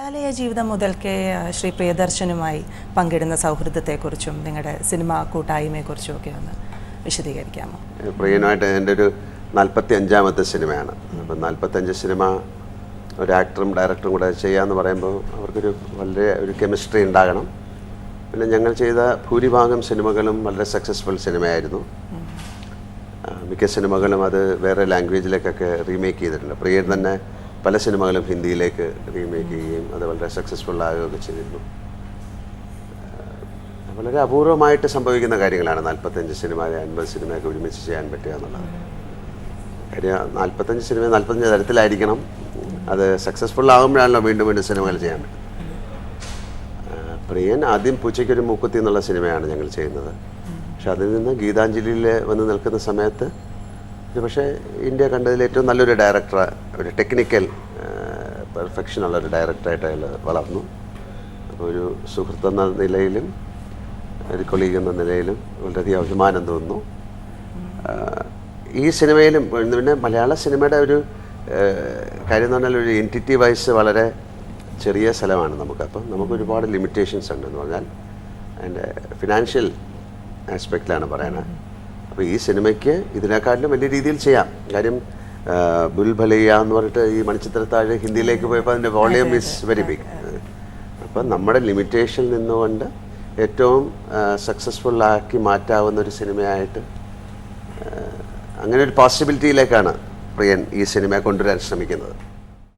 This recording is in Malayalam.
കലാലയ ജീവിതം മുതൽക്കേ ശ്രീ പ്രിയദർശനുമായി പങ്കിടുന്ന സൗഹൃദത്തെക്കുറിച്ചും നിങ്ങളുടെ സിനിമാ കൂട്ടായ്മയെക്കുറിച്ചും ഒക്കെ ഒന്ന് വിശദീകരിക്കാമോ? പ്രിയനുമായിട്ട് എൻ്റെ ഒരു 45ാമത്തെ സിനിമയാണ്. അപ്പം 45 സിനിമ ഒരു ആക്ടറും ഡയറക്ടറും കൂടെ ചെയ്യാമെന്ന് പറയുമ്പോൾ അവർക്കൊരു വളരെ ഒരു കെമിസ്ട്രി ഉണ്ടാകണം. പിന്നെ ഞങ്ങൾ ചെയ്ത ഭൂരിഭാഗം സിനിമകളും വളരെ സക്സസ്ഫുൾ സിനിമയായിരുന്നു. മിക്ക സിനിമകളും അത് വേറെ ലാംഗ്വേജിലേക്കൊക്കെ റീമേക്ക് ചെയ്തിട്ടുണ്ട്. പ്രിയൻ തന്നെ പല സിനിമകളും ഹിന്ദിയിലേക്ക് റീമേക്ക് ചെയ്യുകയും അത് വളരെ സക്സസ്ഫുൾ ആകുകയൊക്കെ ചെയ്തിരുന്നു. വളരെ അപൂർവമായിട്ട് സംഭവിക്കുന്ന കാര്യങ്ങളാണ് 45 സിനിമ 50 സിനിമയൊക്കെ ഒരുമിച്ച് ചെയ്യാൻ പറ്റുക എന്നുള്ളത്. കാര്യം 45 സിനിമ 45 തരത്തിലായിരിക്കണം. അത് സക്സസ്ഫുൾ ആകുമ്പോഴാണല്ലോ വീണ്ടും വീണ്ടും സിനിമകൾ ചെയ്യാൻ പറ്റും. പ്രിയൻ ആദ്യം പൂച്ചയ്ക്കൊരു മൂക്കുത്തി എന്നുള്ള സിനിമയാണ് ഞങ്ങൾ ചെയ്യുന്നത്. പക്ഷെ അതിൽ നിന്ന് ഗീതാഞ്ജലിയിൽ വന്ന് നിൽക്കുന്ന സമയത്ത് പക്ഷേ ഇന്ത്യ കണ്ടതിൽ ഏറ്റവും നല്ലൊരു ഡയറക്ടർ, ഒരു ടെക്നിക്കൽ പെർഫെക്ഷനുള്ളൊരു ഡയറക്ടറായിട്ട് അയാൾ വളർന്നു. അപ്പോൾ ഒരു സുഹൃത്ത് എന്ന നിലയിലും ഒരു കൊളീഗ് എന്ന നിലയിലും വളരെയധികം അഭിമാനം തോന്നുന്നു. ഈ സിനിമയിലും പിന്നെ മലയാള സിനിമയുടെ ഒരു കാര്യം എന്ന് പറഞ്ഞാൽ ഒരു എൻറ്റിറ്റി വൈസ് വളരെ ചെറിയ സ്ഥലമാണ് നമുക്ക്. അപ്പം നമുക്ക് ഒരുപാട് ലിമിറ്റേഷൻസ് ഉണ്ടെന്ന് പറഞ്ഞാൽ അതിൻ്റെ ഫിനാൻഷ്യൽ ആസ്പെക്റ്റിലാണ് പറയുന്നത്. അപ്പോൾ ഈ സിനിമയ്ക്ക് ഇതിനേക്കാട്ടിലും വലിയ രീതിയിൽ ചെയ്യാം. കാര്യം ബുൽഭലയ്യ എന്ന് പറഞ്ഞിട്ട് ഈ മണിച്ചിത്രത്താഴ് ഹിന്ദിയിലേക്ക് പോയപ്പോൾ അതിൻ്റെ വോളിയം ഈസ് വെരി ബിഗ്. അപ്പം നമ്മുടെ ലിമിറ്റേഷനിൽ നിന്നുകൊണ്ട് ഏറ്റവും സക്സസ്ഫുള്ളാക്കി മാറ്റാവുന്ന ഒരു സിനിമയായിട്ട് അങ്ങനെ ഒരു പോസിബിലിറ്റിയിലേക്കാണ് പ്രിയൻ ഈ സിനിമയെ കൊണ്ടുവരാൻ ശ്രമിക്കുന്നത്.